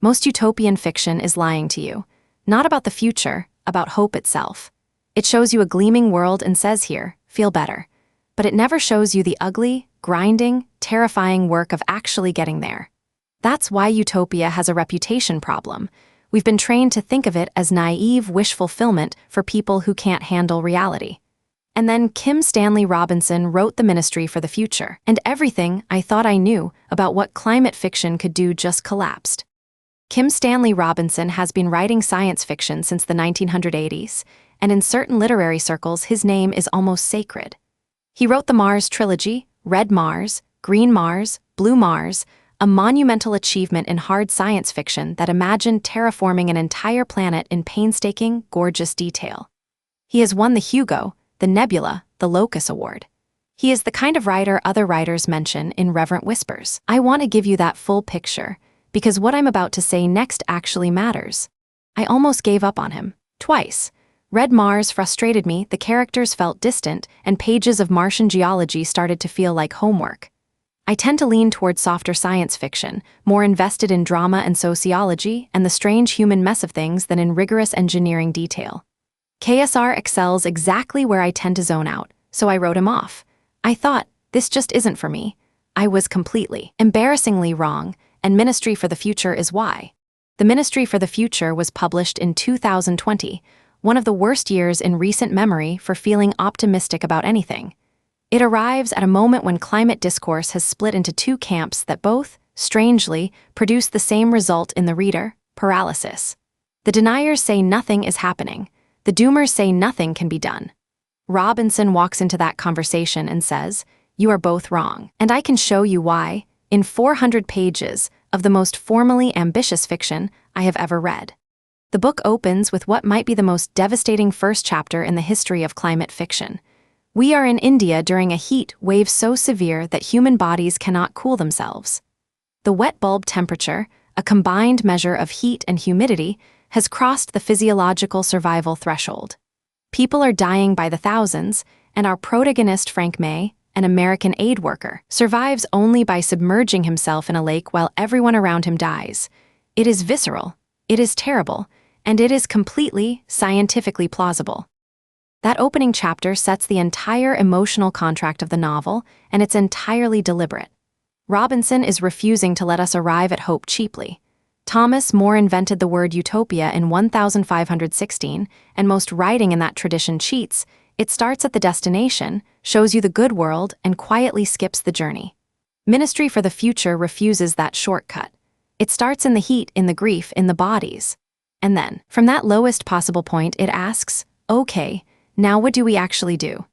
Most utopian fiction is lying to you. Not about the future, about hope itself. It shows you a gleaming world and says here, feel better. But it never shows you the ugly, grinding, terrifying work of actually getting there. That's why utopia has a reputation problem. We've been trained to think of it as naive wish fulfillment for people who can't handle reality. And then Kim Stanley Robinson wrote The Ministry for the Future, and everything I thought I knew about what climate fiction could do just collapsed. Kim Stanley Robinson has been writing science fiction since the 1980s, and in certain literary circles his name is almost sacred. He wrote the Mars trilogy, Red Mars, Green Mars, Blue Mars, a monumental achievement in hard science fiction that imagined terraforming an entire planet in painstaking, gorgeous detail. He has won the Hugo, the Nebula, the Locus Award. He is the kind of writer other writers mention in reverent whispers. I want to give you that full picture, because what I'm about to say next actually matters. I almost gave up on him. Twice. Red Mars frustrated me, the characters felt distant, and pages of Martian geology started to feel like homework. I tend to lean toward softer science fiction, more invested in drama and sociology and the strange human mess of things than in rigorous engineering detail. KSR excels exactly where I tend to zone out, so I wrote him off. I thought, this just isn't for me. I was completely, embarrassingly wrong, and Ministry for the Future is why. The Ministry for the Future was published in 2020, one of the worst years in recent memory for feeling optimistic about anything. It arrives at a moment when climate discourse has split into two camps that both, strangely, produce the same result in the reader: paralysis. The deniers say nothing is happening. The doomers say nothing can be done. Robinson walks into that conversation and says, "You are both wrong, and I can show you why," in 400 pages of the most formally ambitious fiction I have ever read. The book opens with what might be the most devastating first chapter in the history of climate fiction. We are in India during a heat wave so severe that human bodies cannot cool themselves. The wet bulb temperature, a combined measure of heat and humidity, has crossed the physiological survival threshold. People are dying by the thousands, and our protagonist Frank May, an American aid worker, survives only by submerging himself in a lake while everyone around him dies. It is visceral, it is terrible, and it is completely, scientifically plausible. That opening chapter sets the entire emotional contract of the novel, and it's entirely deliberate. Robinson is refusing to let us arrive at hope cheaply. Thomas More invented the word utopia in 1516, and most writing in that tradition cheats. It starts at the destination, shows you the good world, and quietly skips the journey. Ministry for the Future refuses that shortcut. It starts in the heat, in the grief, in the bodies. And then, from that lowest possible point, it asks, okay, now what do we actually do?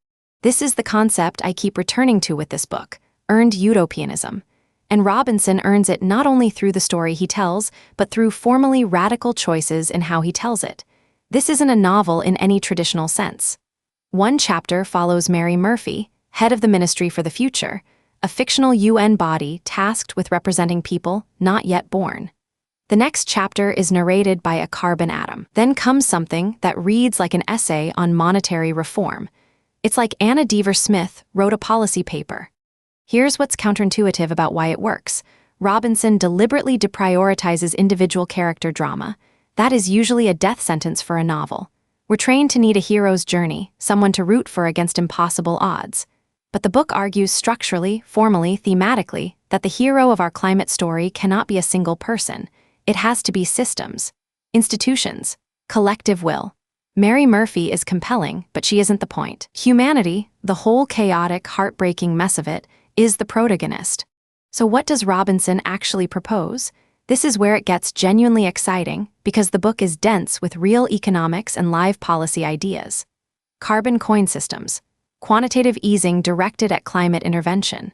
This is the concept I keep returning to with this book, earned utopianism. And Robinson earns it not only through the story he tells, but through formally radical choices in how he tells it. This isn't a novel in any traditional sense. One chapter follows Mary Murphy, head of the Ministry for the Future, a fictional UN body tasked with representing people not yet born. The next chapter is narrated by a carbon atom. Then comes something that reads like an essay on monetary reform. It's like Anna Deaver Smith wrote a policy paper. Here's what's counterintuitive about why it works. Robinson deliberately deprioritizes individual character drama. That is usually a death sentence for a novel. We're trained to need a hero's journey, someone to root for against impossible odds. But the book argues structurally, formally, thematically, that the hero of our climate story cannot be a single person. It has to be systems, institutions, collective will. Mary Murphy is compelling, but she isn't the point. Humanity, the whole chaotic, heartbreaking mess of it, is the protagonist. So what does Robinson actually propose? This is where it gets genuinely exciting, because the book is dense with real economics and live policy ideas. Carbon coin systems, quantitative easing directed at climate intervention,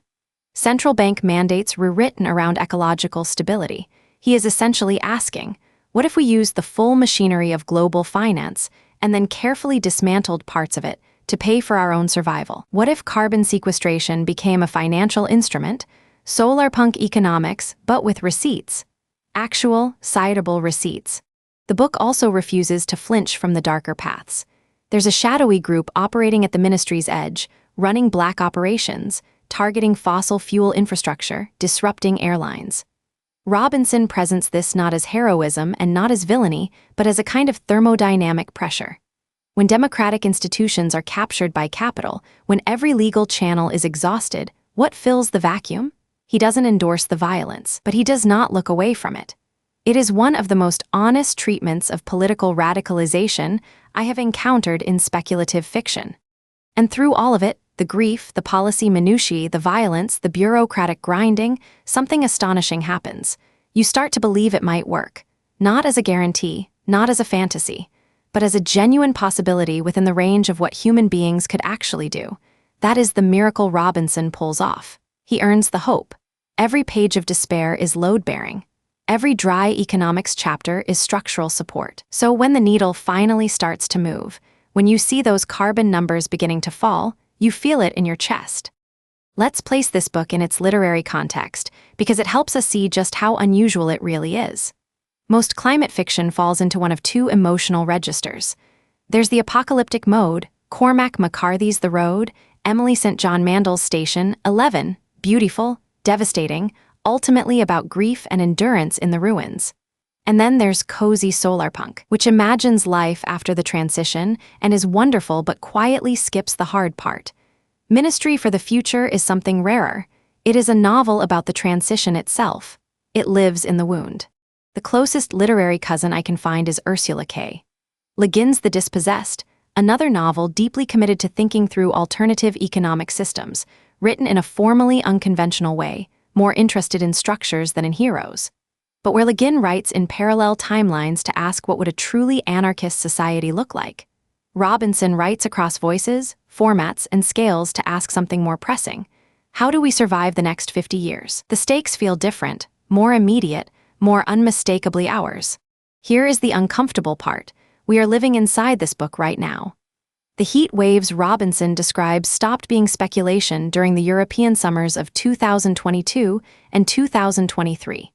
central bank mandates rewritten around ecological stability. He is essentially asking, what if we used the full machinery of global finance and then carefully dismantled parts of it to pay for our own survival? What if carbon sequestration became a financial instrument, solarpunk economics, but with receipts? Actual, citable receipts. The book also refuses to flinch from the darker paths. There's a shadowy group operating at the ministry's edge, running black operations, targeting fossil fuel infrastructure, disrupting airlines. Robinson presents this not as heroism and not as villainy, but as a kind of thermodynamic pressure. When democratic institutions are captured by capital, when every legal channel is exhausted, what fills the vacuum? He doesn't endorse the violence, but he does not look away from it. It is one of the most honest treatments of political radicalization I have encountered in speculative fiction. And through all of it, the grief, the policy minutiae, the violence, the bureaucratic grinding, something astonishing happens. You start to believe it might work, not as a guarantee, not as a fantasy, but as a genuine possibility within the range of what human beings could actually do. That is the miracle Robinson pulls off. He earns the hope. Every page of despair is load-bearing. Every dry economics chapter is structural support. So when the needle finally starts to move, when you see those carbon numbers beginning to fall, you feel it in your chest. Let's place this book in its literary context, because it helps us see just how unusual it really is. Most climate fiction falls into one of two emotional registers. There's the apocalyptic mode, Cormac McCarthy's The Road, Emily St. John Mandel's Station 11, beautiful, devastating, ultimately about grief and endurance in the ruins. And then there's cozy solarpunk, which imagines life after the transition and is wonderful but quietly skips the hard part. Ministry for the Future is something rarer. It is a novel about the transition itself. It lives in the wound. The closest literary cousin I can find is Ursula K. Le Guin's The Dispossessed, another novel deeply committed to thinking through alternative economic systems, written in a formally unconventional way, more interested in structures than in heroes. But where Le Guin writes in parallel timelines to ask what would a truly anarchist society look like, Robinson writes across voices, formats, and scales to ask something more pressing. How do we survive the next 50 years? The stakes feel different, more immediate, more unmistakably ours. Here is the uncomfortable part. We are living inside this book right now. The heat waves Robinson describes stopped being speculation during the European summers of 2022 and 2023.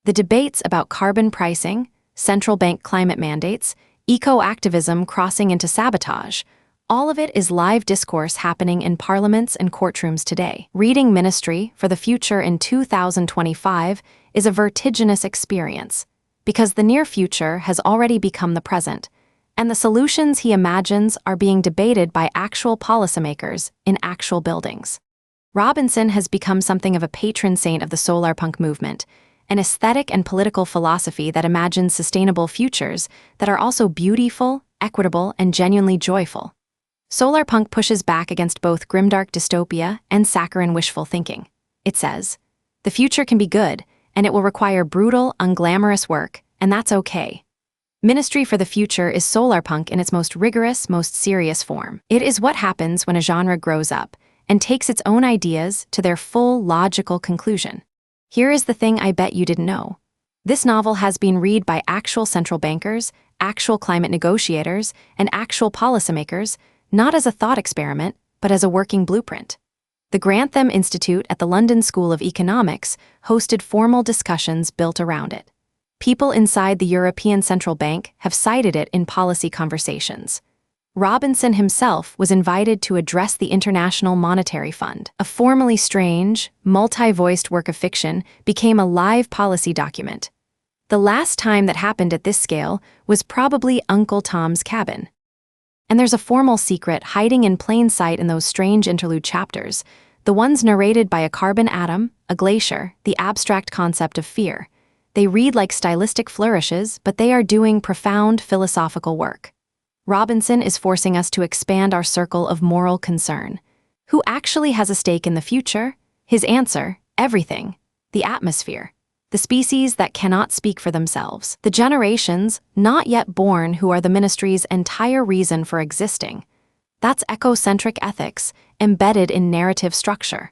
The debates about carbon pricing, central bank climate mandates, eco-activism crossing into sabotage, all of it is live discourse happening in parliaments and courtrooms today. Reading Ministry for the Future in 2025 is a vertiginous experience, because the near future has already become the present, and the solutions he imagines are being debated by actual policymakers in actual buildings. Robinson has become something of a patron saint of the solarpunk movement, an aesthetic and political philosophy that imagines sustainable futures that are also beautiful, equitable, and genuinely joyful. Solarpunk pushes back against both grimdark dystopia and saccharine wishful thinking. It says, the future can be good, and it will require brutal, unglamorous work, and that's okay. Ministry for the Future is solarpunk in its most rigorous, most serious form. It is what happens when a genre grows up and takes its own ideas to their full, logical conclusion. Here is the thing I bet you didn't know. This novel has been read by actual central bankers, actual climate negotiators, and actual policymakers, not as a thought experiment, but as a working blueprint. The Grantham Institute at the London School of Economics hosted formal discussions built around it. People inside the European Central Bank have cited it in policy conversations. Robinson himself was invited to address the International Monetary Fund. A formally strange, multi-voiced work of fiction became a live policy document. The last time that happened at this scale was probably Uncle Tom's Cabin. And there's a formal secret hiding in plain sight in those strange interlude chapters, the ones narrated by a carbon atom, a glacier, the abstract concept of fear. They read like stylistic flourishes, but they are doing profound philosophical work. Robinson is forcing us to expand our circle of moral concern. Who actually has a stake in the future? His answer, everything. The atmosphere. The species that cannot speak for themselves. The generations, not yet born, who are the ministry's entire reason for existing. That's ecocentric ethics, embedded in narrative structure.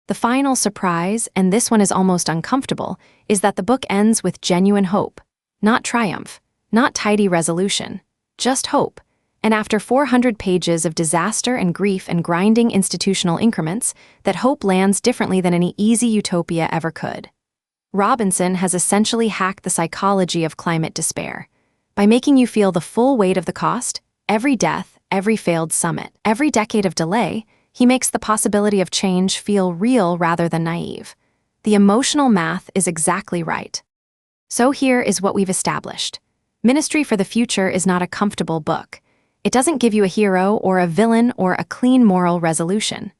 The final surprise, and this one is almost uncomfortable, is that the book ends with genuine hope. Not triumph, not tidy resolution, just hope. And after 400 pages of disaster and grief and grinding institutional increments, that hope lands differently than any easy utopia ever could. Robinson has essentially hacked the psychology of climate despair by making you feel the full weight of the cost, every death, every failed summit, every decade of delay. He makes the possibility of change feel real rather than naive. The emotional math is exactly right. So here is what we've established. Ministry for the Future is not a comfortable book. It doesn't give you a hero or a villain or a clean moral resolution.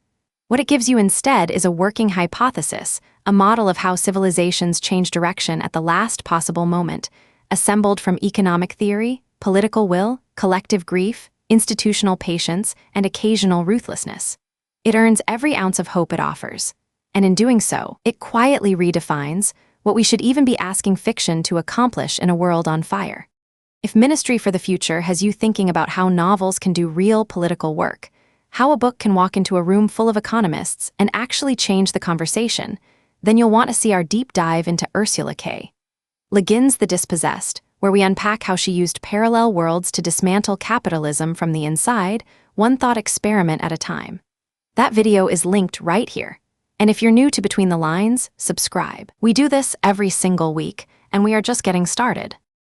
What it gives you instead is a working hypothesis, a model of how civilizations change direction at the last possible moment, assembled from economic theory, political will, collective grief, institutional patience, and occasional ruthlessness. It earns every ounce of hope it offers. And in doing so, it quietly redefines what we should even be asking fiction to accomplish in a world on fire. If Ministry for the Future has you thinking about how novels can do real political work, how a book can walk into a room full of economists and actually change the conversation, then you'll want to see our deep dive into Ursula K. Le Guin's The Dispossessed, where we unpack how she used parallel worlds to dismantle capitalism from the inside, one thought experiment at a time. That video is linked right here. And if you're new to Between the Lines, subscribe. We do this every single week, and we are just getting started.